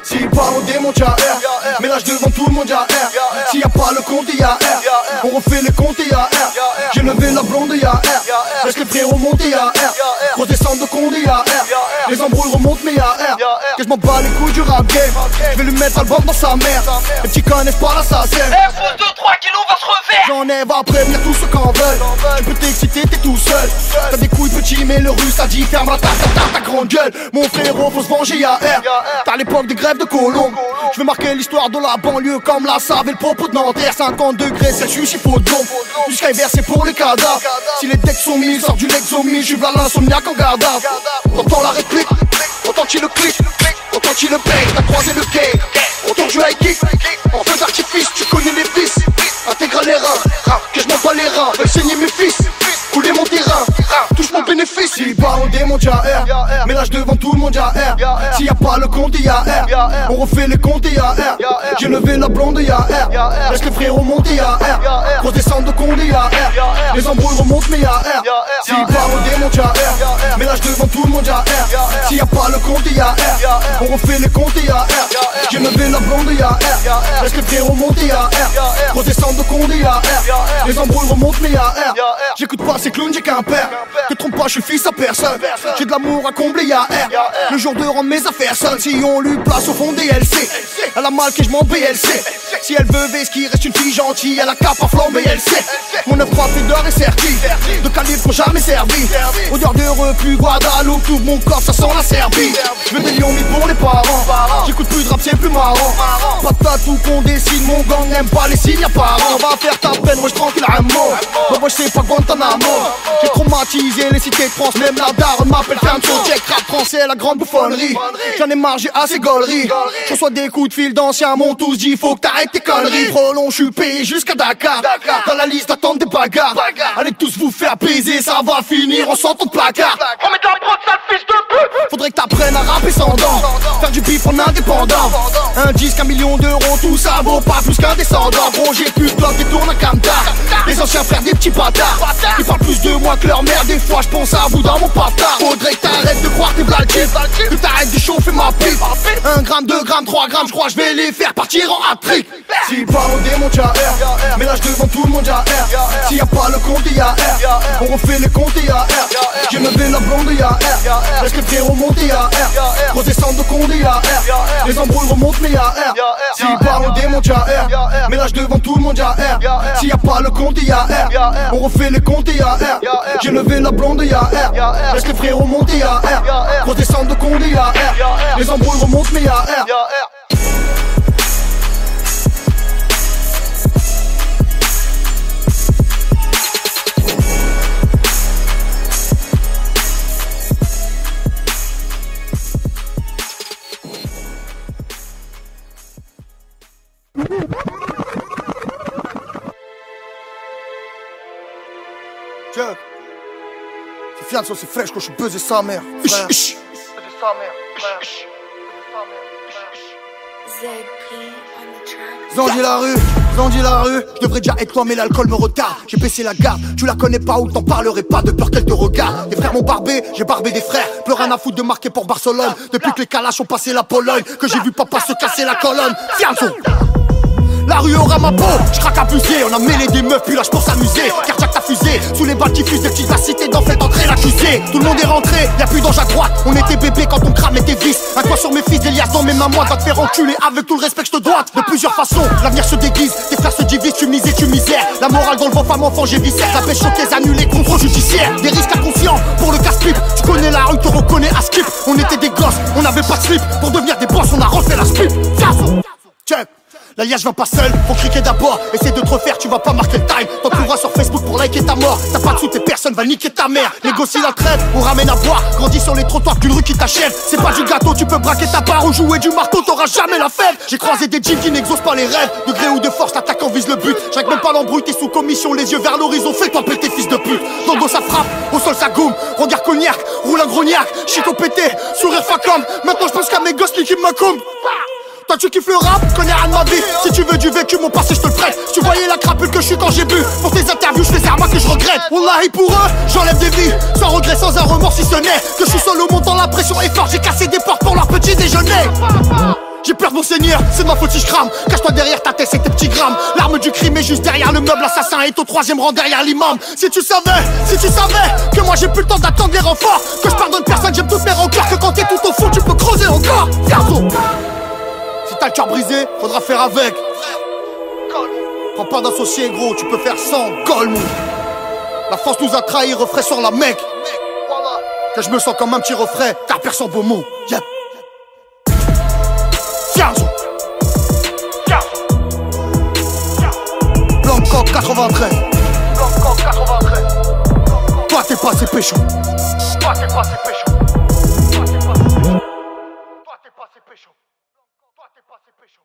S'il part au démon, y'a R. Ménage devant tout le monde, y'a R. S'il y a pas le compte, y'a R. On refait les comptes, y'a R. J'ai levé la blonde, y'a R. Laisse les frérots monter, y'a R. Grosse descente de Condé, y'a R. Les embrouilles remontent, mais y'a R. Que je m'en bats les couilles du rap game. Je vais lui mettre album dans sa mère. Les petits connaissent pas l'assassin. Air Force 2, 3 kilos va se refaire. J'enlève à prévenir tous ceux qu'en veulent. Tu peux t'exciter, t'es tout seul. T'as des couilles petits, mais le russe a dit ferme la ta grande gueule. Mon frérot, faut se venger, y'a R. T'as l'époque des grèves de Colombe. Je vais marquer l'histoire de la banlieue comme la Save et le propos de Nanterre. 50 degrés Celsius, il faut de l'ombre. Jusqu'à hiver, c'est pour les cadavres. Si les decks sont mis, sort du Lexomie. Je suis là l'insomniaque en garde. T'entends la réplique, entends-tu le clic, entends-tu le bang, t'as croisé le game. Autour du high kick, en feu d'artifice, tu connais les fils. Intègre les reins, que je m'en bats les reins. Veulent saigner mes fils, couler mon terrain, touche mon bénéfice. S'il part au démon, y'a R. Ménage devant tout le monde, y'a R. S'il y a pas le compte, y'a R. On refait les comptes, y'a R. J'ai levé la blonde, y'a R. Laisse les frérots monter, y'a R. Grosse descente de Condé, y'a R. Les embrouilles remontent, mais y'a R. S'il part au démon, y'a R. Ménage devant tout le monde, y'a R. S'il y a pas le compte, y'a R. On refait les comptes, y'a R. J'ai levé la blonde, y'a R. Laisse les frérots monter, y'a R. Grosse descente de Condé, y'a R. Les embrouilles remontent, mais y'a R. J'écoute pas ces clowns, j'ai qu'un père. Te trompe pas, je suis fils à personne. J'ai de l'amour à combler, y'a R. Le jour de rendre mes affaires sonne. Si on lui place au fond des LC, elle a mal que je m'en BLC. Si elle veut ce qui reste une fille gentille, elle a cap à flamber, elle sait. Mon 9-3 fait d'or est serti, de calibre qu'on jamais servi. Odeur de reflux, Guadeloupe, tout mon corps, ça sent la Serbie. Je veux des lions mis pour les parents. J'écoute plus de rap, c'est plus marrant. Pas tout qu'on décide, mon gang n'aime pas les signes apparents. On va faire ta peine, moi je tranquille à un mot. Moi je sais pas Guantanamo. J'ai traumatisé les cités de France, même la daronne m'appelle Fanto. Jack rap français, la grande bouffonnerie. J'en ai marre, j'ai assez gaulerie. Je reçois des coups de fil d'anciens, mon tous dit faut que t'arrêtes tes conneries. Prolonge, je suis payé jusqu'à Dakar. Dans la liste d'attente des bagarres. Allez tous vous faire baiser, ça va finir en sortant de placard. On met de la prod, sale fils de pute. Faudrait que t'apprennes à rapper sans dents. Faire du bif en indépendant. Un disque, 1 million d'euros, tout ça vaut pas plus qu'un descendant. Gros, j'ai plus de blocs et tourne à Camtar. Les anciens frères des petits bâtards. Ils parlent plus de moi que leur mère. Des fois je pense à vous dans mon patard. Faudrait que t'arrêtes de croire tes blagues. Que t'arrêtes de chauffer ma pipe. 1 gramme, 2 grammes, 3 grammes, je crois je vais les faire partir en hat-trick. S'il part au démon, y'a R. Ménage devant tout le monde, y'a R. S'il y a pas le compte, y'a R. On refait les comptes, y'a R. J'ai levé la blonde, y'a R. Laisse les frérots monter, y'a R. Grosse descente de Condé, y'a R. Les embrouilles remontent, mais y'a R. S'il part au démon, y'a R. Ménage devant tout le monde, y'a R. S'il y a pas le compte, y'a R. On refait les comptes, y'a R. J'ai levé la blonde, y'a R. Laisse les frérots monter, y'a R. Grosse descente de Condé, y'a R. Les embrouilles remontent, mais y'a R. Tiens, c'est fiançon, c'est fraîche quand je suis buzzé sa mère. Frère. Zandy la rue, je devrais déjà être toi mais l'alcool me retarde. J'ai baissé la garde, tu la connais pas ou t'en parlerai pas de peur qu'elle te regarde. Les frères m'ont barbé, j'ai barbé des frères. Plus rien à foutre de marquer pour Barcelone. Depuis que les calaches ont passé la Pologne, que j'ai vu papa se casser la colonne. Fiançon. La rue aura ma peau, j'craque abusé. On a mêlé des meufs puis lâche pour s'amuser. Cardiaque ta fusée, sous les balles qui fusent des petites la cité d'en fait entrer l'accusé. Tout le monde est rentré, y'a plus d'ange à droite. On était bébé quand on cramait tes vis. Un toit sur mes fils, des liasses dans mes mains. Moi va te faire enculer avec tout le respect que je te dois. De plusieurs façons, l'avenir se déguise. Tes frères se divisent, tu mises et tu misères. La morale dans le vent, femme enfant, j'ai viscère. La pêche choquée, annulée, contrôle judiciaire. Des risques inconscients pour le casse-pipe. Tu connais la rue, te reconnais à skip. On était des gosses, on avait pas de slip. Pour devenir des boss, on a refait la slip. Check. L'alliage va pas seul, faut criquer d'abord. Essaie de te refaire, tu vas pas marquer le time. T'en trouveras sur Facebook pour liker ta mort. T'as pas de sous, tes personnes va niquer ta mère. Négocie la trêve, on ramène à boire. Grandis sur les trottoirs d'une rue qui t'achève. C'est pas du gâteau, tu peux braquer ta part ou jouer du marteau, t'auras jamais la fève. J'ai croisé des jeans qui n'exaucent pas les rêves. De gré ou de force, l'attaquant vise le but. J'règle même pas l'embrouille, t'es sous commission, les yeux vers l'horizon. Fais-toi péter, fils de pute. Dans le dos ça frappe, au sol ça goume. Regard cognac, roule un grognac, chico pété, sourire facom. Maintenant je pense qu'à mes gosses qui me macum. Toi tu kiffes le rap, connais rien de ma vie. Si tu veux du vécu, mon passé je te le prête. Si tu voyais la crapule que je suis quand j'ai bu, pour tes interviews je fais ça à moi que je regrette. Wallahi pour eux, j'enlève des vies, sans regret, sans un remords si ce n'est que je suis seul au monde dans la pression est forte. J'ai cassé des portes pour leur petit déjeuner. J'ai peur de mon seigneur, c'est de ma faute si je crame. Cache-toi derrière ta tête, c'est tes petits grammes. L'arme du crime est juste derrière le meuble. Assassin est au 3e rang derrière l'imam. Si tu savais que moi j'ai plus le temps d'attendre les renforts, que je pardonne personne, j'aime toutes mes rancœurs, que quand t'es tout au fond tu peux creuser encore. Garçon, si t'as le cœur brisé, faudra faire avec. Prends pas d'associé gros, tu peux faire sans Golmou. La France nous a trahis, refrain sur la Mecque. Que je me sens comme un petit refrain, car personne beau mot. Yep. Blanco 93. Blanco 93. Toi t'es passé pécho. Toi t'es passé pécho. Toi t'es passé pécho. Toi t'es passé pécho. Toi t'es passé pécho.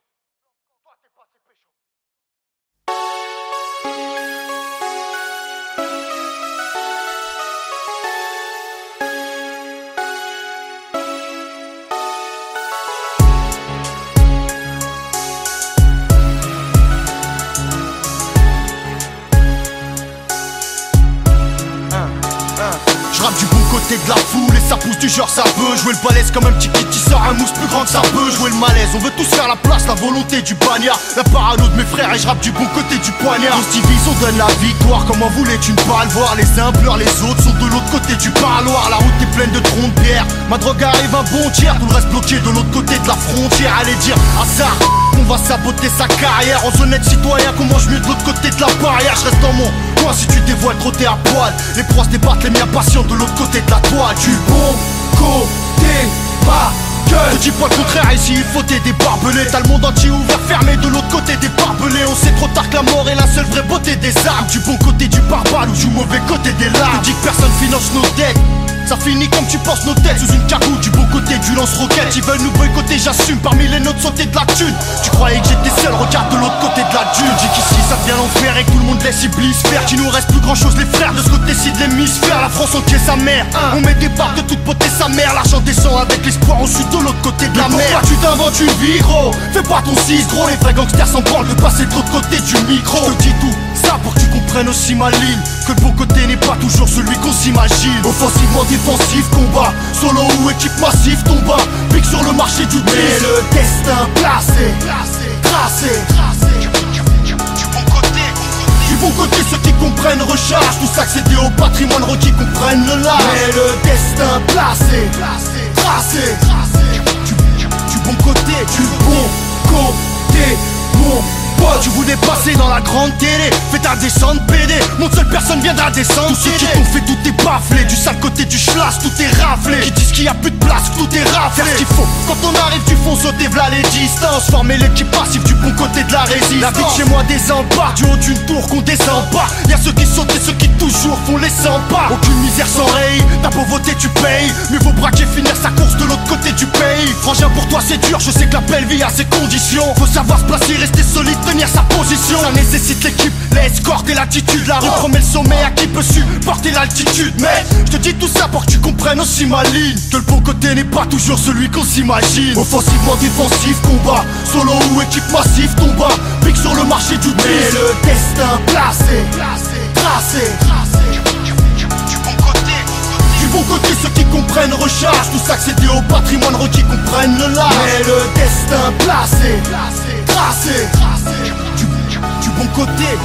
Toi t'es passé pécho. J'rappe du bon côté de la foule et ça pousse du genre ça peut. Jouer le balèze comme un petit kid qui sort un mousse plus grand que ça peut. Jouer le malaise, on veut tous faire la place, la volonté du bagnard. La parano de mes frères et j'rappe du bon côté du poignard. On se divise, on donne la victoire, comment voulais-tu ne pas le voir. Les uns pleurent, les autres sont de l'autre côté du parloir. La route est pleine de troncs de pierre, ma drogue arrive un bon tiers. Tout le reste bloqué de l'autre côté de la frontière. Allez dire hasard, on va saboter sa carrière. En honnête citoyen qu'on mange mieux de l'autre côté de la barrière. Je reste dans mon coin si tu dévoiles trop t'es à poil. Les proies se débattent, les miens patients de l'autre côté de la toile. Du bon côté ma gueule. Je dis pas le contraire, ici il faut t'aider barbelés. T'as le monde entier ouvert, fermé de l'autre côté des barbelés. On sait trop tard que la mort est la seule vraie beauté des armes. Du bon côté du pare-balles ou du mauvais côté des larmes. Je dis que personne finance nos dettes, ça finit comme tu penses nos têtes. Sous une cagoule du bon côté du lance-roquette. Ils veulent nous boycotter, j'assume, parmi les nôtres sauter de la thune. Tu croyais que j'étais seul, regarde de l'autre côté de la dune. Dis qu'ici ça devient l'enfer et que tout le monde laisse Iblis faire. Qu'il nous reste plus grand chose les frères, de ce côté-ci de l'hémisphère. La France entière sa mère, on met des barres de toute beauté sa mère. L'argent descend avec l'espoir, on suit de l'autre côté de la mer. Pourquoi tu t'inventes une vie gros, fais pas ton 6 gros. Les vrais gangsters s'en branlent de passer de l'autre côté du micro. Je te dis tout ça pour que tu comprennes aussi ma ligne, que le bon côté n'est pas toujours celui qu'on s'imagine. Offensivement défensif, combat, solo ou équipe massive, tomba, pique sur le marché du disque. Mais le destin placé, tracé, du bon côté. Du bon côté, ceux qui comprennent recharge, tous accéder au patrimoine requis comprennent le large. Mais le destin placé, tracé, du bon côté, mon pote. Tu voulais passer dans la grande télé, fais ta descente PD, mon seule personne viendra descendre. Tous ceux qui t'ont fait tout est baflé, du sale côté du schlass, tout est raflé. Qui disent qu'il y a plus de place, que tout est raflé. Faire ce qu'il faut, quand on arrive du fond, sauter v'là les distances. Former l'équipe passive du bon côté de la résistance. La vie de chez moi désembarque, du haut d'une tour qu'on descend pas. Y'a ceux qui sautent et ceux qui toujours font les 100 pas. Aucune misère sans rail, ta pauvreté tu payes. Mieux vaut braquer, finir sa course de l'autre côté du pays. Frangin pour toi c'est dur, je sais que la belle vie a ses conditions. Faut savoir se placer, rester solide, tenir sa position. Ça nécessite l'équipe, l'escorte et l'attitude. La rue promet le sommet à qui peut supporter l'altitude. Mais je te dis tout ça pour que tu comprennes aussi ma ligne, que le bon côté n'est pas toujours celui qu'on s'imagine. Offensivement défensif, combat, solo ou équipe massive, tomba, pique sur le marché du disque. Mais le destin placé, tracé, du bon côté. Du bon côté, ceux qui comprennent recharge, tous accéder au patrimoine requis comprennent le large. Mais le destin placé, tracé, du bon côté.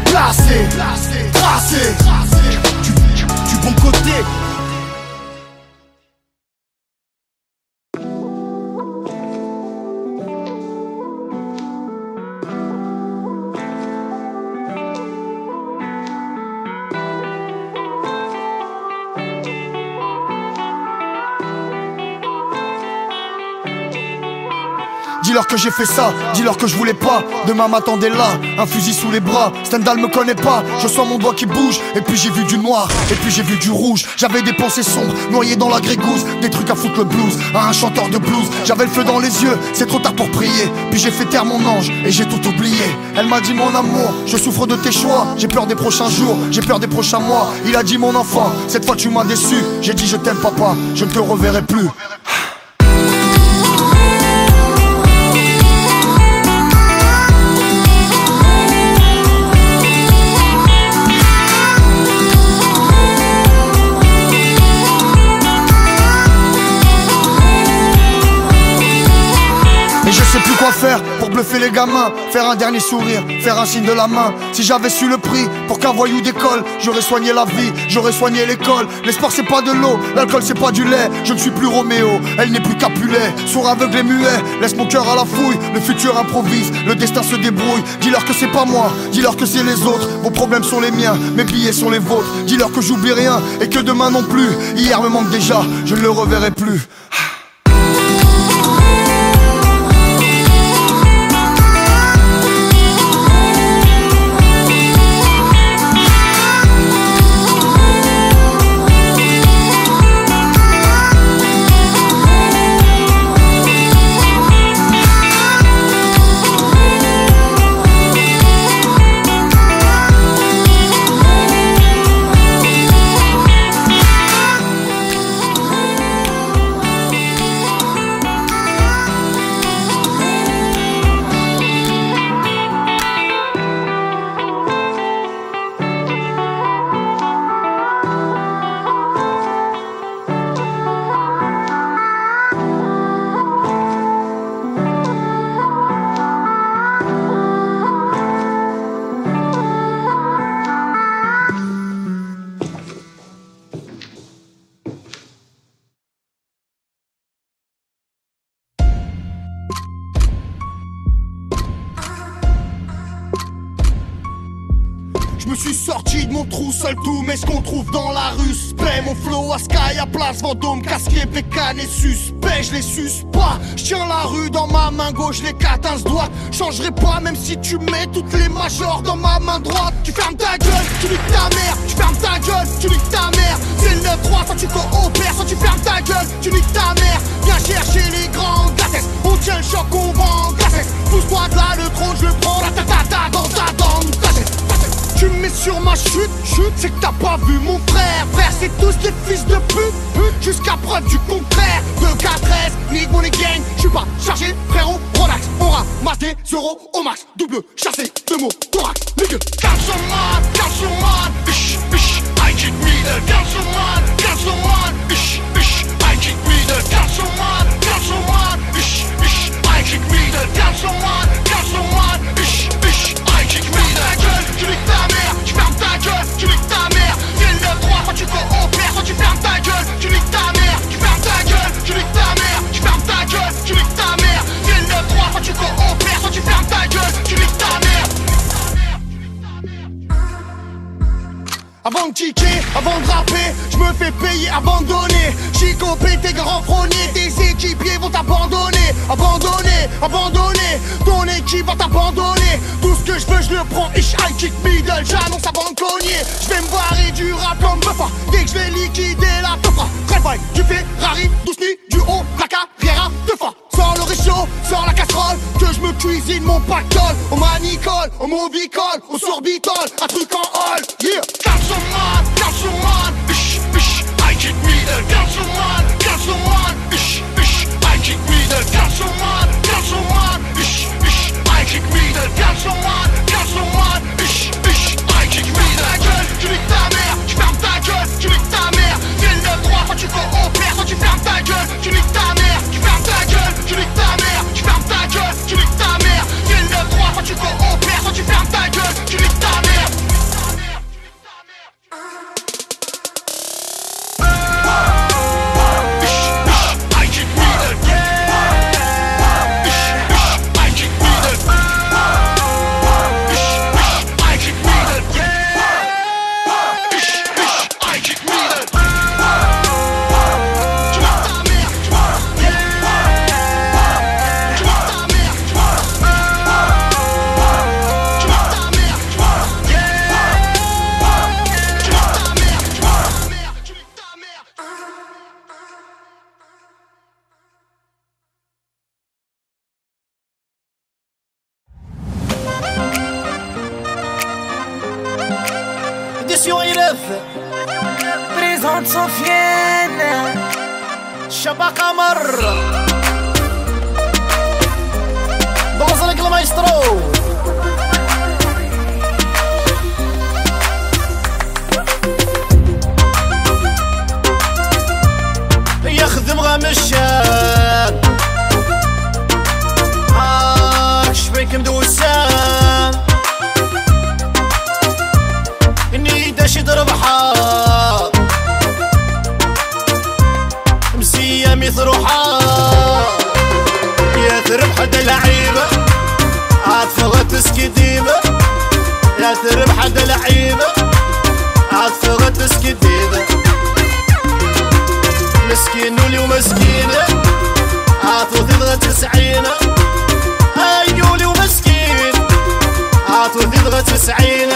Placé, tracé, du bon côté. dis-leur que j'ai fait ça, dis-leur que je voulais pas. Demain m'attendait là, un fusil sous les bras. Stendhal me connaît pas, je sens mon doigt qui bouge. Et puis j'ai vu du noir, et puis j'ai vu du rouge. J'avais des pensées sombres, noyées dans la grégousse. Des trucs à foutre le blues, à un chanteur de blues. J'avais le feu dans les yeux, c'est trop tard pour prier. Puis j'ai fait taire mon ange, et j'ai tout oublié. Elle m'a dit mon amour, je souffre de tes choix. J'ai peur des prochains jours, j'ai peur des prochains mois. Il a dit mon enfant, cette fois tu m'as déçu. J'ai dit je t'aime papa, je ne te reverrai plus. Je sais plus quoi faire pour bluffer les gamins. Faire un dernier sourire, faire un signe de la main. Si j'avais su le prix pour qu'un voyou décolle, j'aurais soigné la vie, j'aurais soigné l'école. L'espoir c'est pas de l'eau, l'alcool c'est pas du lait. Je ne suis plus Roméo, elle n'est plus Capulet. Sourd, aveugle et muet, laisse mon cœur à la fouille. Le futur improvise, le destin se débrouille. Dis-leur que c'est pas moi, dis-leur que c'est les autres. Vos problèmes sont les miens, mes billets sont les vôtres. Dis-leur que j'oublie rien et que demain non plus. Hier me manque déjà, je ne le reverrai plus. Je me suis sorti de mon trou seul, tout mais ce qu'on trouve dans la rue spé. Mon flow à Sky à Place Vendôme, casqué, bécane et suspect. Je les suce pas, je tiens la rue dans ma main gauche, les 14 doigts. Changerai pas même si tu mets toutes les majors dans ma main droite. Tu fermes ta gueule, tu niques ta mère. Tu fermes ta gueule, tu niques ta mère. C'est le 9-3, soit tu coopères, soit tu fermes ta gueule, tu niques ta mère. Viens chercher les grands glaces, on tient le choc, on vend glaces. Pousse-toi de là, le trône, je le prends, la ta dans ta dent, tu me mets sur ma chute, c'est que t'as pas vu mon frère. Frère, c'est tous des fils de pute, jusqu'à preuve du contraire. 2-4-13, nique mon gang, j'suis pas chargé, frérot, relax. On ramasse des euros au max, double chassé, deux mots, thorax, nigga. Councilman, I kick me the councilman, I kick me the councilman, I kick me the councilman, I kick me the gueule, tu niques ta mère, tu fermes ta gueule, tu niques ta mère. C'est le 9-3, soit tu coopères, soit tu fermes ta gueule, tu niques ta mère, tu fermes ta gueule, tu niques ta mère, tu fermes ta gueule, tu niques ta mère. C'est le 9-3, soit tu coopères, soit tu fermes ta gueule, tu niques ta mère. Avant de kicker, avant de rapper, je me fais payer, abandonner. Chico, pété, grand fronier, tes équipiers vont t'abandonner. Abandonner, ton équipe va t'abandonner. Tout ce que je veux, je le prends, high kick middle, j'annonce avant de cogner. Je vais me barrer du rap comme Buffa, dès que je vais liquider la teufra. Travail du Ferrari, 12 nuits, du haut, la carrière deux fois. Sors le réchaud, sors la casserole, que je me cuisine mon pactole. Au manicole, au movicole, au sorbitol, un truc en hall, yeah. Councilman, I kick me the councilman, I kick me the councilman, I kick me the councilman, I kick me the gueule, tu niques ta mère, tu fermes ta gueule, tu niques ta mère. C'est le 9-3, soit tu coopères, soit tu fermes ta gueule, tu niques ta mère, tu fermes ta gueule, tu niques ta mère, tu fermes ta gueule, tu niques ta mère. C'est le 9-3, soit tu coopères, soit tu fermes ta gueule, tu niques ta mère. I kick me the يولف بريزونت سفيان شبا قمر بوصلك المايسترو يخدم غمشان شبيك مدوسان اني داش يضرب حار مسيا مثروحة يا ترب حدا لعيبة عاطفة تسكي ديبة يا ترب حدا لعيبة عاطفة تسكي ديبة مسكين ولي ومسكينة عاطفة تبغى تسعينة ايولي ومسكين عاطفة تبغى تسعينة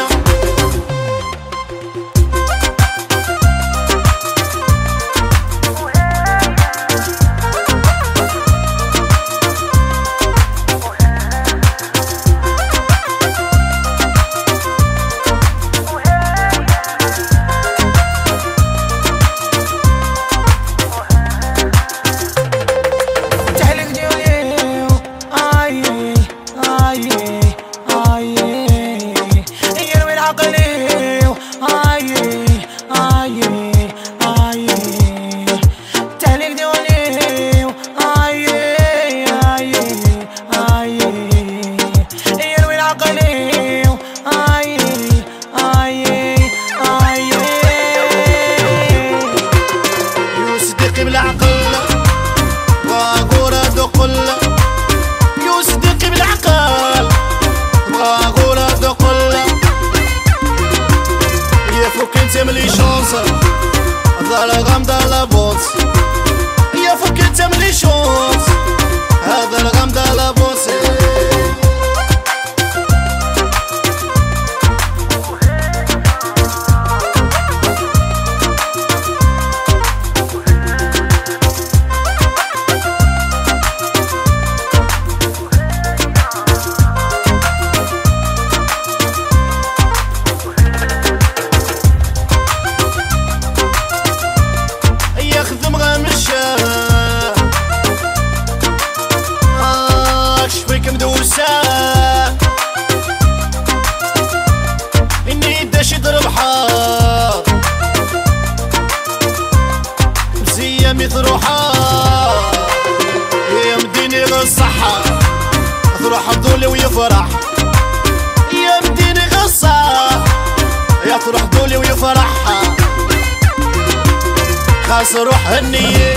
خاص روح النية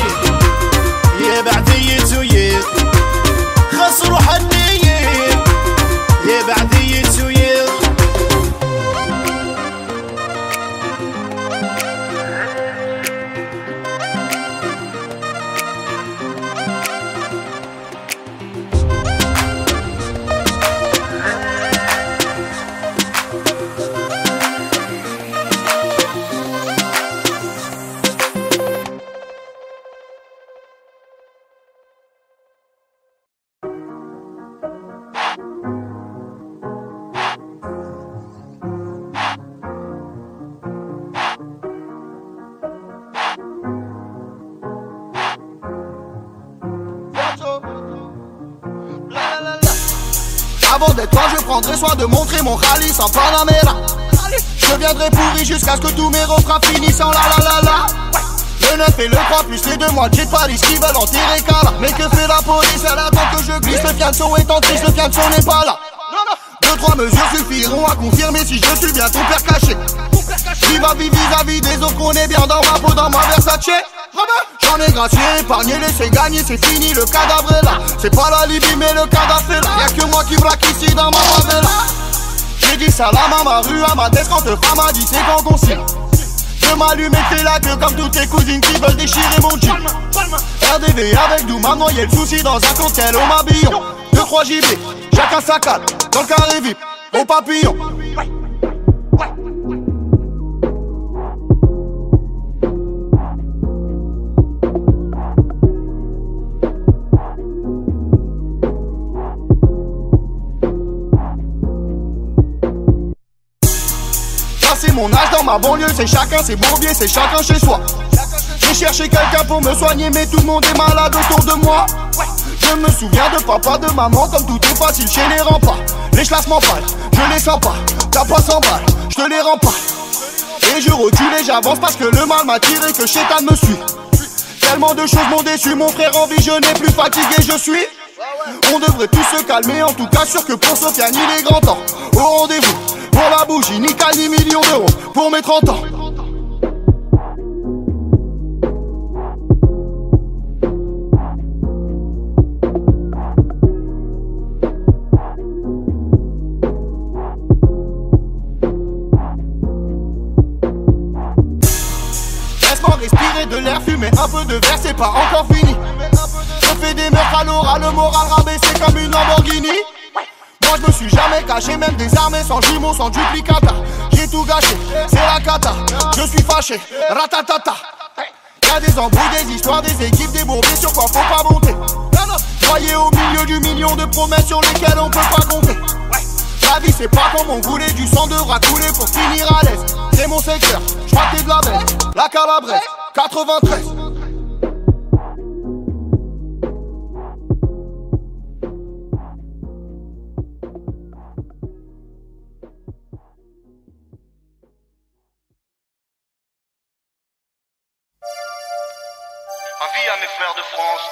يا بعدية ويا خاص روح النية يا بعدية ويا Avant d'être toi, je prendrai soin de montrer mon rallye sans Panamera. Je viendrai pourri jusqu'à ce que tous mes refrains finissent en la la la la. Le 9 et le 3 plus les 2 mois de jet Paris qui veulent enterrer Kala. Mais que fait la police? Elle attend que je glisse. Le fiançon est en triste, le fiançon n'est pas là. 2-3 mesures suffiront à confirmer si je suis bien ton père caché. Viva vis-à-vis des autres, qu'on est bien dans ma peau, dans ma Versace. J'en ai gracié, épargné, laissé gagner, c'est fini, le cadavre est là. C'est pas la Libye mais le cadavre est là. Y'a que moi qui braque ici dans ma favela. J'ai dit salam à ma rue, à ma desk, quand le femme m'a dit c'est quand qu'on signe. Je m'allume et fais la queue comme toutes tes cousines qui veulent déchirer mon jean. RDV avec Doom, m'a noyé le souci dans un cocktail au mabillon. 2-3 JB, chacun sa cale, dans le carré VIP, au papillon. passé mon âge dans ma banlieue. C'est chacun ses bourbiers, c'est chacun chez soi. J'ai cherché quelqu'un pour me soigner, mais tout le monde est malade autour de moi. Je me souviens de papa, de maman, comme tout est facile chez les remparts. Les classes m'empalent, je les sens pas. T'as pas 100 balles, je te les rends pas. Et je recule et j'avance parce que le mal m'a tiré, que Chétan me suit. Tellement de choses m'ont déçu, mon frère en vie je n'ai plus fatigué, je suis. On devrait tous se calmer, en tout cas sûr que pour Sofiane il est grand temps. Au rendez-vous, pour la bougie, ni cas ni millions d'euros, pour mes 30 ans. Laisse-moi respirer de l'air fumé, un peu de verre, c'est pas encore fini. Je fais des meurtres à l'oral, le moral rabaissé comme une Lamborghini. Moi je me suis jamais caché, même désarmé, sans jumeaux, sans duplicata. J'ai tout gâché, c'est la cata. Je suis fâché, ratatata. Y'a des embrouilles, des histoires, des équipes, des bourbiers, sur quoi faut pas monter. Voyez au milieu du million de promesses sur lesquelles on peut pas compter. La vie c'est pas comme on voulait, du sang devra couler pour finir à l'aise. C'est mon secteur, j'partais de la belle, la Calabrese, 93. Avis à mes frères de France.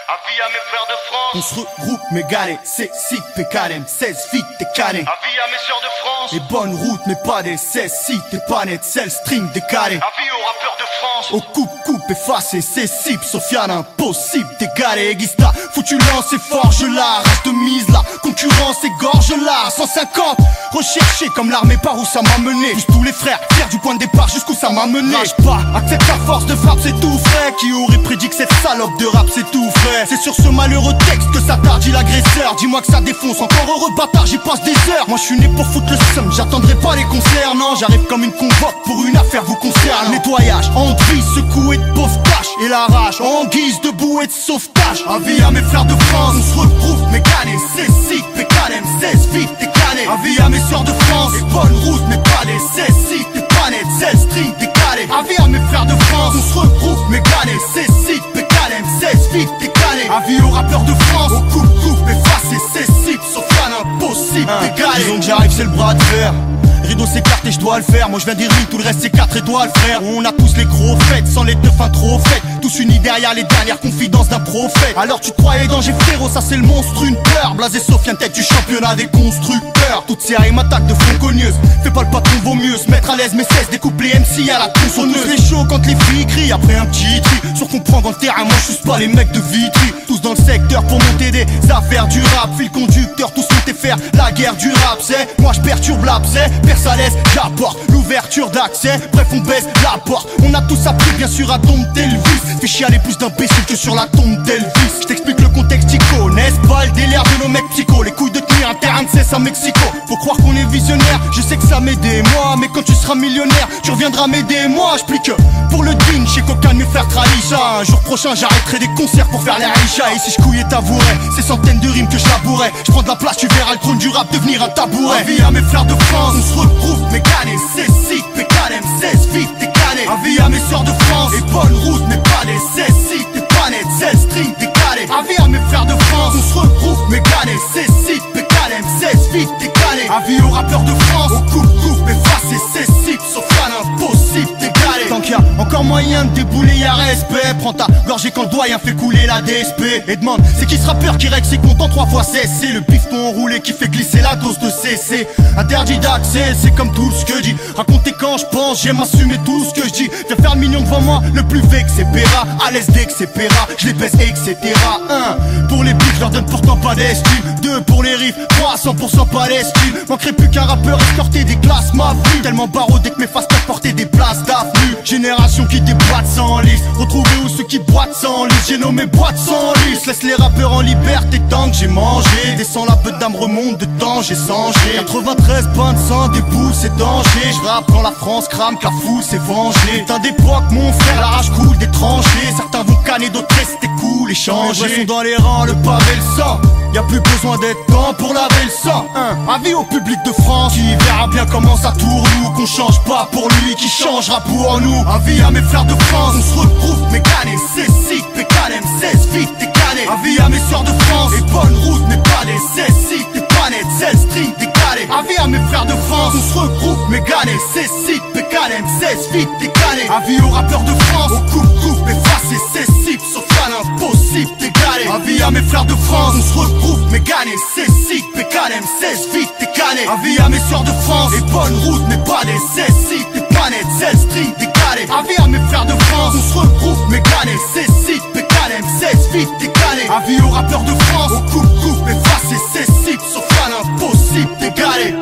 Avis à mes frères de France. On se regroupe, mais galé, c'est si PKM, 16 vite, t'es cané. Avis à mes sœurs de France. Et bonne route, mais pas des 16, si t'es pas net, c'est le string décalé. Avis aux rappeurs de France. Au coupe, effacé, c'est cible, Sofiane, impossible, t'es galé, Guista. Foutu lance et forge là, reste de mise là, concurrence égorge là, 150. Recherché comme l'armée par où ça m'a mené. Tous tous les frères, fiers du point de départ jusqu'où ça m'a mené. Rage pas, accepte ta force de frappe, c'est tout frais. Qui aurait prédit que cette salope de rap c'est tout frais. C'est sur ce malheureux texte que s'attardit l'agresseur. Dis-moi que ça défonce, encore heureux bâtard, j'y passe des heures. Moi je suis né pour foutre le seum, j'attendrai pas les concerts. Non, j'arrive comme une convoque pour une affaire vous concerne. Nettoyage, en gris, secoué de pauvre tâche. Et la rage, en guise de bouée de sauvetage. Avis à mes frères de France, on se retrouve, mécané, c'est si, PKM, 16 vite, t'es cané. Avis à mes sœurs de France, et bonne route, mais pas des 16 si, t'es pas net, 16 string, décalé. Avis à mes frères de France, on se retrouve, mécané, c'est si, PKM, 16 vite, t'es cané. Avis aux rappeurs de France, on coupe, effacé, c'est si, Sofiane, impossible, décalé. Disons que j'arrive, c'est le bras de fer. Rideau s'écarte et je dois le faire. Moi je viens des rues, tout le reste c'est 4 étoiles frère. On a tous les gros fêtes, sans les teufs un trop faites. Tous unis derrière les dernières confidences d'un prophète. Alors tu te croyais danger frérot, ça c'est le monstre, une peur. Blasé Sofiane, tête du championnat des constructeurs. Toutes ces rimes attaquent de front cogneuse. Fais pas le patron, vaut mieux se mettre à l'aise, mais cesse découpe les MC à la tronçonneuse. Les chauds quand les filles crient après un petit tri. Sur comprendre dans le terrain, moi je suis pas les mecs de Vitry. Tous dans le secteur pour monter des affaires du rap. Fil conducteur, tous monter faire la guerre du rap. C'est moi je perturbe l'abcès, perce à l'aise, j'apporte l'ouverture d'accès. Bref on baisse la porte. On a tous appris bien sûr à tomber d'Elvis. Fais chialer plus d'imbéciles que sur la tombe d'Elvis. Je t'explique le contexte, ils connaissent pas le délire de nos mecs psycho. Les couilles de tenir un terrain de cesse à Mexico. Faut croire qu'on est visionnaire, je sais que ça m'aide moi. Mais quand tu seras millionnaire, tu reviendras m'aider moi. J'plique pour le din, chez Coca de me faire trahir ça. Un jour prochain j'arrêterai des concerts pour faire les Aïcha. Et si je couillais t'avouerais, c'est centaines de rimes que je labourais. Je prends de la place, tu verras le trône du rap devenir un tabouret. Avis à mes frères de France, on se retrouve, mécané, c'est si, PKM, 16 vite, t'es cané. Avis à mes sœurs de France, et bonne route, mais pas des 16 si, t'es pas net, 16 string, décalé. Avis à mes frères de France, on se retrouve, mécané, c'est si, PKM, 16 vite, t'es cané. Avis aux rappeurs de France, on coupe, effacé, c'est si, Sofiane, impossible, décalé. Tant qu'il y a encore moyen de débouler, y'a respect. Prends ta gorgée quand le doyen fait couler la DSP. Et demande, c'est qui ce rappeur qui règle ses comptes en 3 fois cessé. Le pifton enroulé qui fait glisser la dose de CC. Interdit d'accès, c'est comme tout ce que je dis. Raconter quand je pense, j'aime assumer tout ce que je dis. Viens faire le mignon devant moi, le plus vexé paiera. À l'aise dès que c'est paiera, je les baisse, etc. 1 pour les bifs, je leur donne pourtant pas d'estime. 2 pour les riffs, 3 100% pas d'estime. Manquerait plus qu'un rappeur escorté des classes ma vie. Tellement barodé que mes faces peuvent porter des places d'avenue. Génération qui déboîte sans lisse. Retrouver où ceux qui boitent sans lisse. J'ai nommé boîte sans lisse. Laisse les rappeurs en liberté tant que j'ai mangé. Descends la peu d'âme remonte dedans, j'ai sangé. 93 pains de sang, des bouts, c'est danger. Je rappe quand la France crame, Cafou c'est vengé. T'as d'époque mon frère, la rage coule des tranchées. Certains vont canner, d'autres rester cool et changer. Sont dans les rangs, le pavé le sang. Y'a plus besoin d'être temps pour laver le sang. Avis au public de France qui verra bien comment ça tourne. Qu'on change pas pour lui qui changera pour nous. Avis à mes frères de France, on se retrouve mécané, C6, PKM, 16 vite décalé. Avis à mes sœurs de France, et bonne route n'est pas des 16 sites, t'es pas net, 16 streams décalé. Avis à mes frères de France, on se regroupe mécané, 16 sites, PKM, 16 vite décalé. Avis aux rappeurs de France, on coupe, effacé, 16 sites, sauf à l'impossible d'égaler. Avis à mes frères de France, on se regroupe mécané, 16 sites, PKM, 16 vite décalé. Avis à mes sœurs de France, et bonne route n'est pas des 16 sites, t'es pas net, 16 streams décalé. Avis à mes frères de France, on se regroupe mécané, 16 sites, PKM, 16 vite décalé. Avis aux rappeurs de France, on coupe, effacé, 16 sites, sauf à l'impossible d'égaler.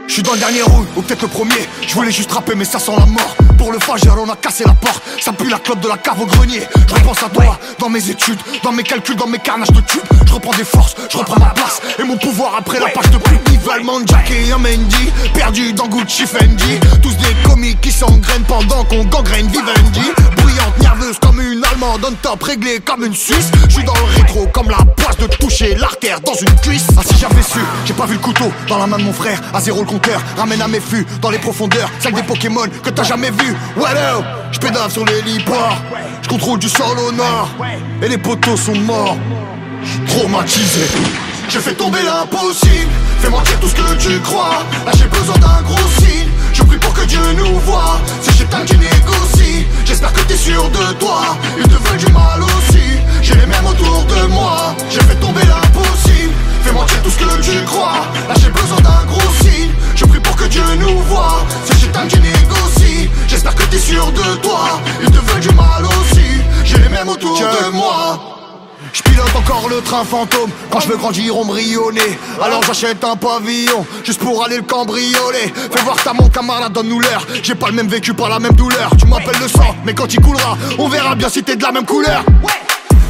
Je suis dans le dernier round, ou peut-être le premier. Je voulais juste rapper mais ça sent la mort. Pour le fageur on a cassé la porte. Ça pue la clope de la cave au grenier. Je repense à toi, dans mes études, dans mes calculs, dans mes carnages de tubes. Je reprends des forces, je reprends ma place et mon pouvoir après la page de pub. Nivellement Jack et un Mendy, perdu dans Gucci Fendi. Tous des comiques qui s'engrainent pendant qu'on gangrène Vivendi. Brillante, nerveuse comme une Allemande, on top, réglée comme une Suisse. Je suis dans le rétro comme la poisse de toucher l'artère dans une cuisse. Ah si j'avais su, j'ai pas vu le couteau dans la main de mon frère. À zéro le compteur, ramène à mes fûts dans les profondeurs, celle des Pokémon que t'as jamais vu. Wallo, je pédale sur l'héliport, je contrôle du sol au nord et les poteaux sont morts. Traumatisé, j'ai fait tomber l'impossible. Fais-moi dire tout ce que tu crois. Là j'ai besoin d'un gros signe. Je prie pour que Dieu nous voie. C'est chez qui négocie. J'espère que t'es sûr de toi. Ils te veulent du mal aussi. J'ai les mêmes autour de moi. J'ai fait tomber l'impossible. Fais-moi dire tout ce que tu crois. Là j'ai besoin d'un gros signe. Je prie pour que Dieu nous voie. C'est chez qui négocie. J'espère que t'es sûr de toi. Ils te veulent du mal aussi. J'ai les mêmes autour de moi. Je pilote encore le train fantôme. Quand je veux grandir on me rionnait. Alors j'achète un pavillon juste pour aller le cambrioler. Fais voir ta mon camarade, donne-nous l'heure. J'ai pas le même vécu, pas la même douleur. Tu m'appelles le sang, mais quand il coulera on verra bien si t'es de la même couleur.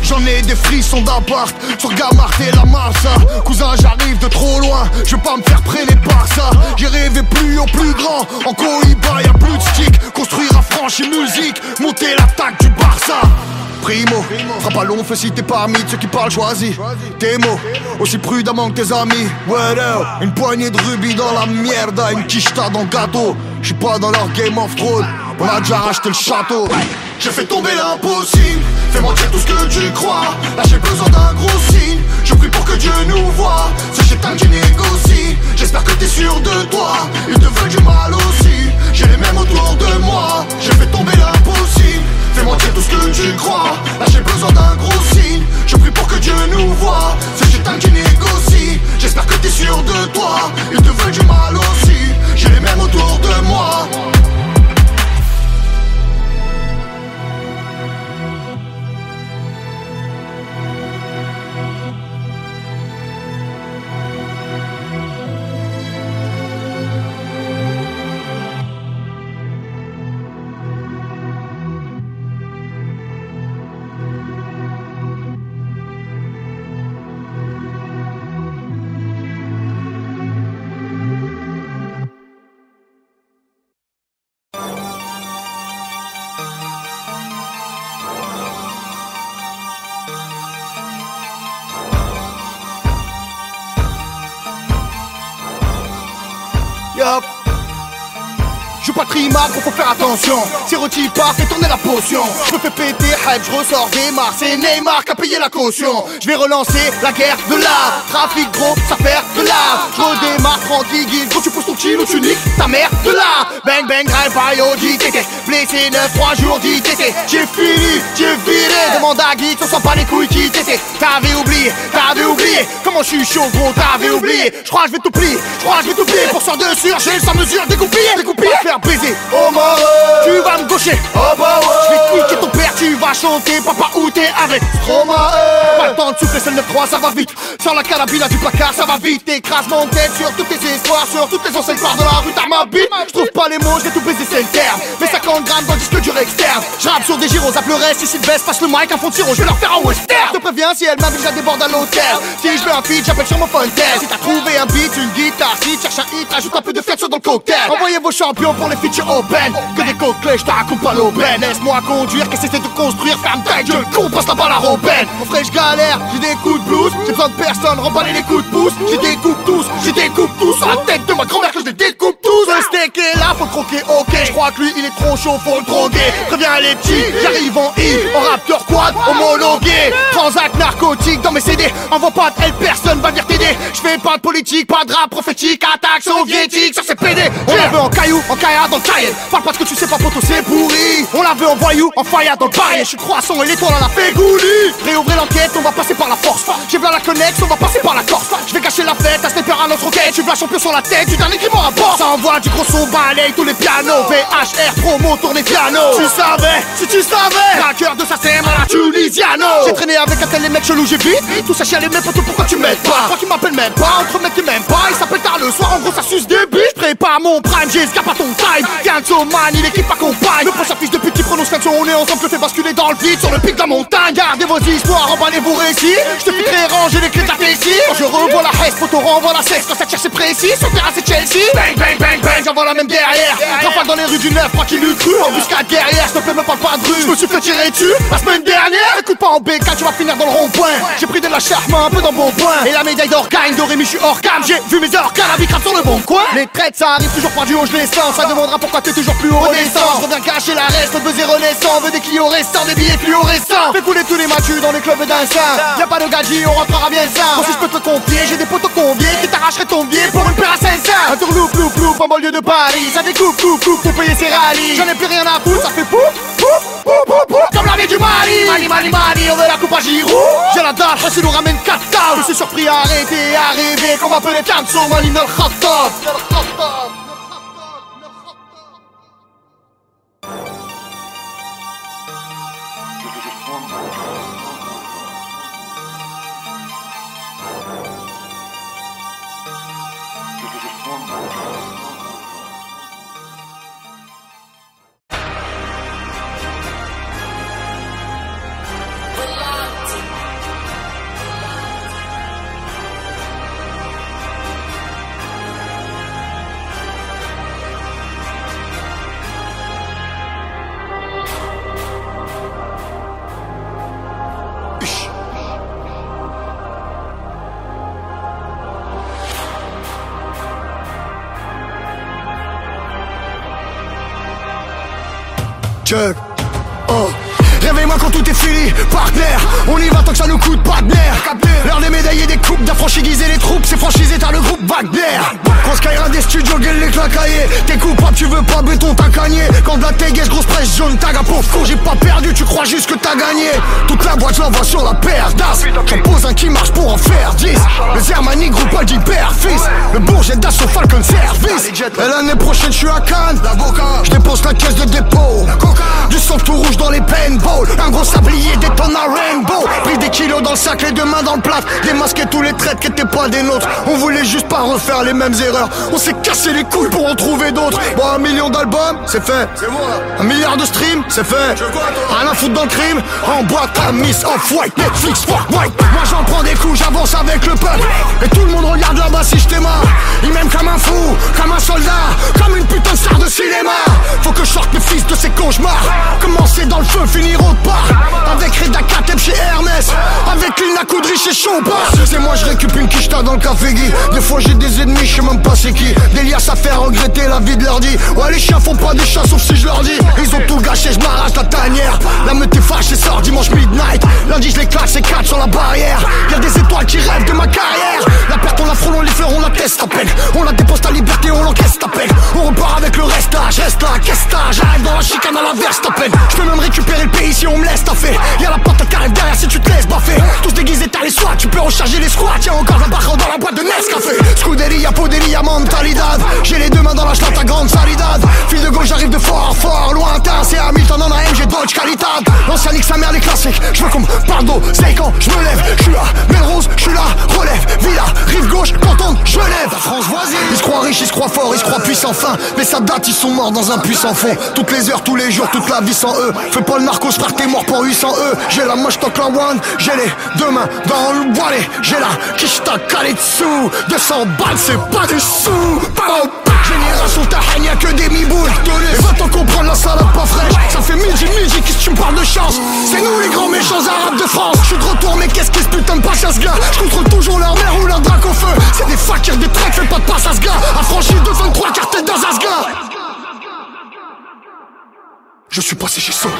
J'en ai des frissons d'appart sur Gamart et la Marsa. Cousin j'arrive de trop loin, je veux pas me faire traîner par ça. J'ai rêvé plus haut, plus grand. En Cohiba y'a plus de stick. Construire à franchir musique, monter l'attaque du Barça. Primo, fera pas long feu si t'es parmi ceux qui parlent choisis. Tes mots, aussi prudemment que tes amis. Well, une poignée de rubis dans la mierda, une quicheta dans le gâteau. J'suis pas dans leur Game of Thrones, on a déjà racheté le château. J'ai fait tomber l'impossible, fais-moi dire tout ce que tu crois. Là j'ai besoin d'un gros signe, je prie pour que Dieu nous voie. C'est chez qui négocie, j'espère que t'es sûr de toi. Ils te veulent du mal aussi, j'ai les mêmes autour de moi. J'ai fait tomber l'impossible, fais-moi dire tout ce que tu crois. Là j'ai besoin d'un gros signe, je prie pour que Dieu nous voie. C'est chez qui négocie, j'espère que t'es sûr de toi. Ils te veulent du mal aussi, j'ai les mêmes autour de moi. Yup. Je pas de rima, faut faire attention. Si Roti part, fais tourner la potion. Je me fais péter, hype, je ressors des marques. C'est Neymar qui a payé la caution. Je vais relancer la guerre de l'art. Trafic gros, ça perd de l'art. Je redémarre tranquille, quand tu poses ton kilo, tu niques ta mère de l'art. Bang bang, drive by ODTT. Blessé 9-3 jours d'ITT. J'ai fini, j'ai viré. Demande à Guy, on sent pas les couilles qui t'étaient. T'avais oublié comment je suis chaud gros, t'avais oublié. Je crois que je vais tout plier, Pour sort de surgel sans mesure, découpiller. Faire baiser, oh mort, tu vas me gaucher, oh bah ouais. Je vais cliquer ton père, tu vas chanter, papa où t'es avec Stroma. Pas le temps de souffler, c'est le 9-3, ça va vite. Sors la carabine du placard, ça va vite. Écrase mon tête sur toutes tes histoires, sur toutes les enseignes par de la rue, t'as ma bite. Je trouve pas les mots, je vais tout baiser, c'est le terme. Mais 50 grammes dans le disque dur externe. Je rappe sur des gyros à pleurer, si Sylvestre passe le mic, un font de sirop, je vais leur faire un western. Je te préviens, si elle m'invite, je la déborde à l'hôtel. Si je veux un feat, j'appelle sur mon fontaine. Si t'as trouvé un beat, une guitare, si tu cherches un hit, rajoute un peu de fiature dans le cocktail. Envoyez vos champions pour les features open. Que des coquelets, je t'accompagne pas l'aubaine. Laisse-moi conduire, qu'est-ce que c'est de construire? Ferme ta gueule, con, passe la balle à Robin. Mon frère, je galère, j'ai des coups de blues. J'ai besoin de personne, remballer les coups de pouce. J'ai des coups tous, j'ai des coups tous. Sur la tête de ma grand-mère que je les découpe tous. Le steak est là, faut le croquer, ok. Je crois que lui, il est trop chaud, faut le droguer. Préviens les petits, j'arrive en I, en Raptor Quad, homologué. Transac narcotique dans mes CD. Envoie pas de elle, personne va venir t'aider. Je fais pas de politique, pas de rap prophétique. Attaque soviétique sur ces PD. On la veut en caillou, en caillard dans le cahier. Parle pas ce que tu sais pas, poto, c'est pourri. On la veut en voyou, en fire dans le parier. Je suis croissant et l'étoile en a fait goulis. Réouvrir l'enquête, on va passer par la force. J'ai plein la connexe, on va passer par la Corse. Je vais gâcher la fête, à sniper à notre roquette. Tu veux la champion sur la tête, du dernier qui m'en rapporte. Ça envoie du gros son, balaye tous les pianos. VHR, promo, tourner piano. Tu savais, si tu savais. Craqueur de sa scène à la Tunisiano. J'ai traîné avec un tel les mecs chelous, j'ai vite. Tout ça chialé, mais poteau, pourquoi tu m'aides pas? Toi qui m'appelles même pas, entre mecs qui m'aiment pas. Il s'appelle tard le soir, en gros ça suce des biches. Prépare mon prime, j'escape à ton time. Kenzo man, il équipe accompagne. Le prochain fils de pute qui prononce Kenzo, on est ensemble, je te fais basculer dans le vide. Sur le pic de la montagne, gardez vos histoires, emballez vos récits. Je te fais ranger les clés de la Tessie. Quand je revois la Hesse, photo renvoie la sexe. Quand ça tire c'est précis, sur terrain c'est Chelsea. Bang bang bang bang, j'envoie la même derrière. Rafale dans les rues du Neuf, crois qu'il eût cru. Embuscade derrière, s'il te plaît me parle pas de rue. Je me suis fait tirer dessus la semaine dernière. Écoute pas en BK, tu vas finir dans le rond-point. J'ai pris de la charme, un peu dans bon point. Et la médaille d'orgagne de Rémi, je suis hors cam. J'ai vu mes organes, la vie crame sur le bon coin. Les traites ça arrive toujours par du haut, je les sens. Ça demandera pourquoi t'es toujours plus haut renaissance. Je reviens cacher la reste, buzz et renaissant. Veut des Clio récents, des billets fluorescents. Fais couler tous les matus dans les clubs d'instinct. Y'a pas de gadget, on rentrera bien ça. Moi si je peux te confier, j'ai des potos conviés qui t'arracheraient ton billet pour une paire à 500. Un tour loup, loup, loup, en banlieue de Paris. Ça découpe, coupe, coupe pour payer ses rallyes. J'en ai plus rien à foutre, ça fait pouf, pouf, pouf, pouf, pouf. Comme la vie du Mali. Mali, Mali, Mali, on veut la coupe à Giroud. J'ai la dalle, si nous ramène 4 tables. Je suis surpris à arrêter, à rêver qu'on va appeler Kenzo, Mali, le Khattab. Check. Oh. Réveille-moi quand tout est fini, partenaire. On y va tant que ça nous coûte pas de nerfs. L'heure des médailles et des coupes, d'affranchir les troupes. C'est franchisé, t'as le groupe Wagner. Quand Skyra des studios, gueule les clacaillés. T'es coupable, tu veux pas béton, t'as gagné. Quand de la téguesse, grosse presse jaune, taga pauvre con. J'ai pas perdu, tu crois juste que t'as gagné. Toute la boîte, je l'envoie sur la paire d'as. J'en pose un qui marche pour en faire 10. Le Zermani, groupe Aldi, père, fils. Le Bourget d'assaut, Falcon Service. Et l'année prochaine, je suis à Cannes. Je dépose la caisse de dépôt. Du sang tout rouge dans les paintballs. Un gros sablier, des tonnes à rainbow. Pris des kilos dans le sac, les deux mains dans le plat. Démasquer tous les traits qui étaient pas des nôtres. On voulait juste pas refaire les mêmes erreurs. On s'est cassé les couilles pour en trouver d'autres. Bon, 1 million d'albums, c'est fait. 1 milliard de streams, c'est fait. Rien à foutre dans le crime. En boîte à Miss Off-White, Netflix, fuck white. Moi j'en prends des coups, j'avance avec le peuple. Et tout le monde regarde là-bas si je t'aimare. Ils m'aiment comme un fou, comme un soldat, comme une putain de star de cinéma. Faut que je sorte mes fils de ces cauchemars. Commencer dans le feu, finir autre part. Avec Reda Kateb chez Hermès. Avec Lina Koudry chez Chopard. C'est moi je récupère une quicheta dans le café Guy. Des fois j'ai des ennemis, je sais même pas c'est qui. Des liasses à faire regretter la vie de leur dit. Ouais les chiens font pas des chats sauf si je leur dis. Ils ont tout gâché, je m'arrache la tanière. La meute est fâchée, sort dimanche midnight. Lundi je les claque, c'est 4 sur la barrière. Y'a des étoiles qui rêvent de ma carrière. La perte on la frôle, on les fleurs, on la teste à peine. On la dépose ta liberté, on l'encaisse ta peine. On repart avec le reste là, je reste là, qu'est-ce que j'arrive dans la chicane à l'inverse ta peine. Je peux même récupérer le pays si on me laisse taffer. Y'a la patate qui arrive derrière si tu te laisses baffer. Tous déguisés t'as les soins, tu peux recharger les squats. Y'a encore la barre dans la boîte de Nescafé. Scuderia, poderia, mentalidad. J'ai les deux mains dans la chlate, ta grande salidad. Fil de gauche, j'arrive de fort, fort, lointain. C'est Hamilton en AM, j'ai Dodge Qualitad. L'ancien nique sa mère, les classiques. Je veux qu'on me parle d'eau, c'est quand je me lève. Je suis là, Melrose, je suis là, relève. Villa, rive gauche, canton, Genève. La France voisine. Ils se croient riches, ils se croient forts, ils se croient puissants fin. Mais ça date, ils sont morts dans un puissant fond. Toutes les heures, tous les jours, toute la vie sans eux. Fais pas le narcos, frère, t'es mort pour 800 eux. J'ai la moche, toque la one. J'ai les deux mains dans le wallet. J'ai la quiche, t'as calé dessous. 200 balles, c'est pas des sous. Génération Tahan, y'a que des mi-boules. Et va-t'en comprendre la salade pas fraîche. Ça fait midi, qu'est-ce que tu me parles de chance? C'est nous les grands méchants arabes de France. Je suis de retour, mais qu'est-ce qui se putain de passe à ce gars? Je contrôle toujours leur mère ou leur drac au feu. C'est des fakirs, des tracks, fais pas de passe à ce gars. Affranchi de 23 cartes dans un gars. Je suis passé chez So.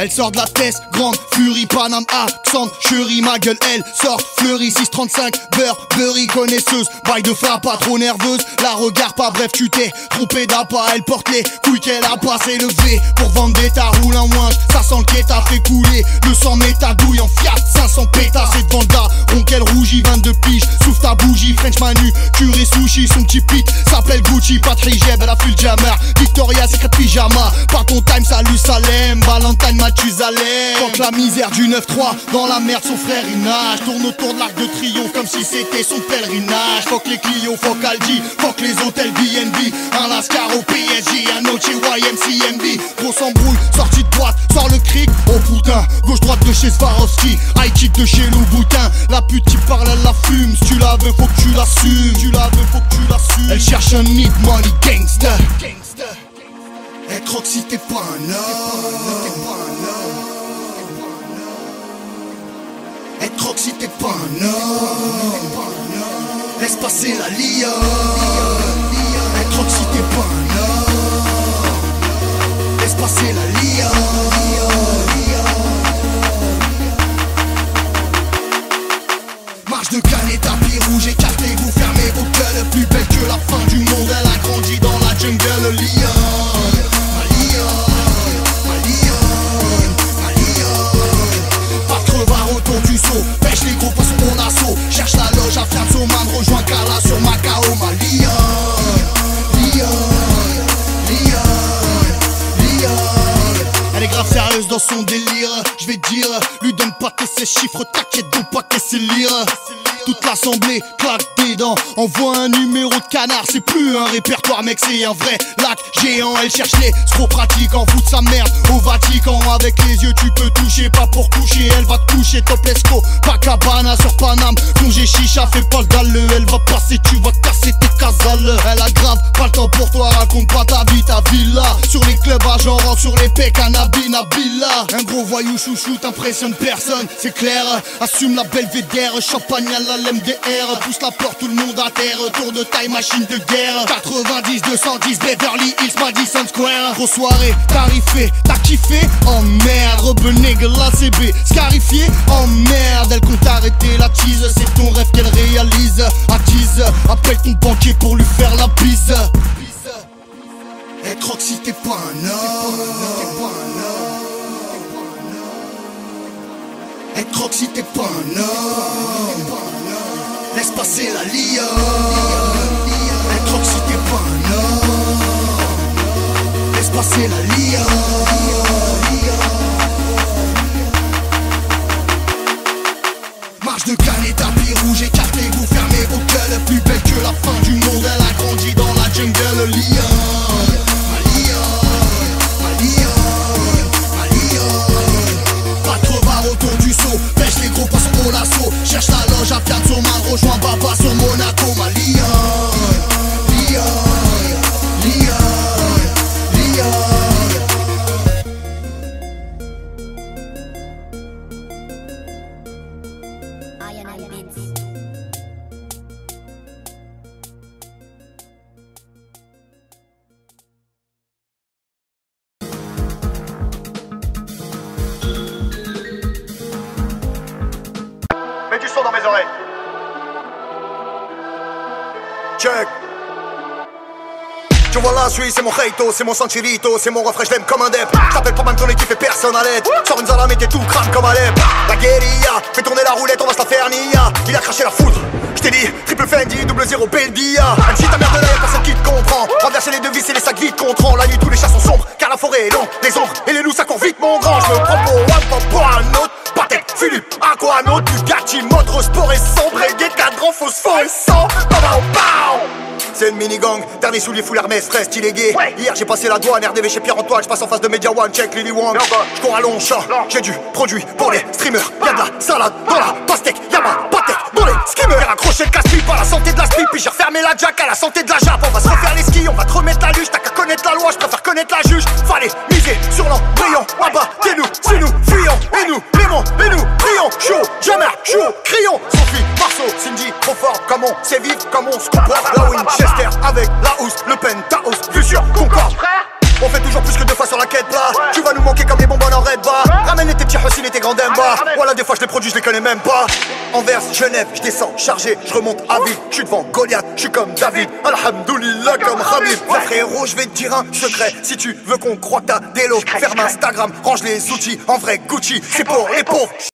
Elle sort de la tête, grande furie, Paname, accent, chérie, ma gueule, elle sort, fleurie, 635, Burberry, connaisseuse, bail de fin, pas trop nerveuse, la regarde pas, bref, tu t'es trompé d'appât, elle porte les couilles qu'elle a pas s'élevé, pour Vendetta, roule un ouinge, ça sent le quêta, fait couler, le sang met ta douille en Fiat, 500 pétas, c'est devant le daron qu'elle rougit, 22 piges, souffle ta bougie, French Manu, curé sushi, son petit pit, s'appelle Gucci, Patrick Jeb, elle a fait le jammer, Victoria, secret pyjama, pas ton time, salut Salem, Valentine, Mathusalem. Fuck la misère du 9-3, dans la merde son frère il nage. Tourne autour de l'Arc de Triomphe comme si c'était son pèlerinage. Fuck les Clio, fuck Aldi, fuck les hôtels BNB. Un Lascar au PSG, un Noche YMCMB. Grosse embrouille, sortie de boîte, sort le cric. Oh putain, gauche-droite de chez Swarovski, high kick de chez Louboutin. La pute qui parle elle la fume, si tu la veux faut que tu l'assumes. Tu la veux faut que tu l'assumes. Elle cherche un need money gangster. Être Roxy t'es pas un homme. Être Roxy t'es pas un homme. Laisse passer la lia. Être Roxy t'es pas un homme. Laisse passer la lia. Marche de canne et tapis rouge, écartez-vous, fermez vos gueules. Plus belle que la fin du monde, elle a grandi dans la jungle, lia. Autour du saut, pêche les gros poissons en assaut. Cherche la loge à faire son man, rejoins Kala sur Macao, ma Lyon. Elle est grave sérieuse dans son délire. Je vais dire, lui donne pas que ses chiffres, t'inquiète donc pas qu'elle sait lire. Toute l'assemblée claque des dents, envoie un numéro de canard. C'est plus un répertoire mec, c'est un vrai lac géant. Elle cherche les pratiques en fout de sa merde au Vatican. Avec les yeux tu peux toucher, pas pour coucher. Elle va te coucher, top lesco, pas cabana sur Paname. Congé chicha, fais pas le dalle. Elle va passer, tu vas casser tes casales. Elle a grave, pas le temps pour toi, raconte pas ta vie, ta villa. Sur les clubs à genre, sur les pecs, Anabi, Nabila. Un gros voyou chouchou, t'impressionne personne, c'est clair. Assume la belvédère, champagne à la l'MDR, pousse la porte, tout le monde à terre. Tour de taille, machine de guerre. 90, 210, Beverly Hills, Madison Square. Grosse soirée, tarifé, t'as kiffé? Oh merde, rebeneg, la CB, scarifié? Oh merde, elle compte arrêter la tease. C'est ton rêve qu'elle réalise. Attise, appelle ton banquier pour lui faire la bise. Être Roxy t'es pas un homme. Être Roxy t'es pas un homme. Laisse passer la lia. Être Roxy t'es pas un homme. Laisse passer la lia. Marche de canne et tapis rouge, écartez-vous, fermez vos gueules. Plus belle que la fin du monde, elle a grandi dans la jungle, lia. Autour du saut, pêche les gros poissons au lasso. Cherche la loge à faire son main, rejoins Baba sur Monaco, ma Lyon. Tu vois la Suisse, c'est mon Reito, c'est mon Sanchirito, c'est mon refrain, je l'aime comme un dep. J't'appelle pas même ton équipe et personne à l'aide. Sors une Zalame et t'es tout crame comme Alep. La guérilla, fais tourner la roulette, on va se la faire nia. Il a craché la foudre, j't'ai dit, triple Fendi, double zéro Belbia. Même si ta merde là y'a personne qui te comprend. Renverser les devis, c'est les sacs vite contre. La nuit tous les chats sont sombres, car la forêt est longue. Les ombres et les loups ça court vite mon grand. Je me prends pour one, pas pour un autre. Patek, Philippe, Aquanaut, Bugatti, Motre, Sport et sombre. Reggae, cadran, phosphorescent. C'est une mini-gang, dernier soulier full Hermès, frais, stylé gay. Hier j'ai passé la douane, RDV chez Pierre-Antoine. Je passe en face de Media One, check Lily Wang. Je cours à long chat, j'ai du produit pour les streamers. Y'a de la salade dans la pastèque, y'a ma pâtèque dans les skimmers. Raccroché le casse-pipe à la santé de la slip, puis j'ai refermé la jack à la santé de la jappe. On va se refaire les skis, on va te remettre la luge. T'as qu'à connaître la loi, je préfère connaître la juge. Fallait miser sur l'embryon, abattez-nous, c'est nous, fuyons. Et nous, Lémon, et nous, brillons. Chaud, jamais chaud, crions. Sophie, Marceau, Cindy, trop fort comme on sait vivre, comme on se comporte. La Winchester avec la housse, le penthouse, vue sur Concorde. On fait toujours plus que 2 fois sur la quête là. Tu vas nous manquer comme les bonbons en red bar. Ramène tes petits Hussein et tes grands Demba. Voilà des fois je les produis, je les connais même pas. Anvers, Genève, je descends chargé, je remonte à ville. Je suis devant Goliath, je suis comme David. Alhamdoulilah comme Khabib. La frérot, je vais te dire un secret. Si tu veux qu'on croit que t'as des lots, ferme Instagram, range les outils. En vrai Gucci, c'est pour les pauvres.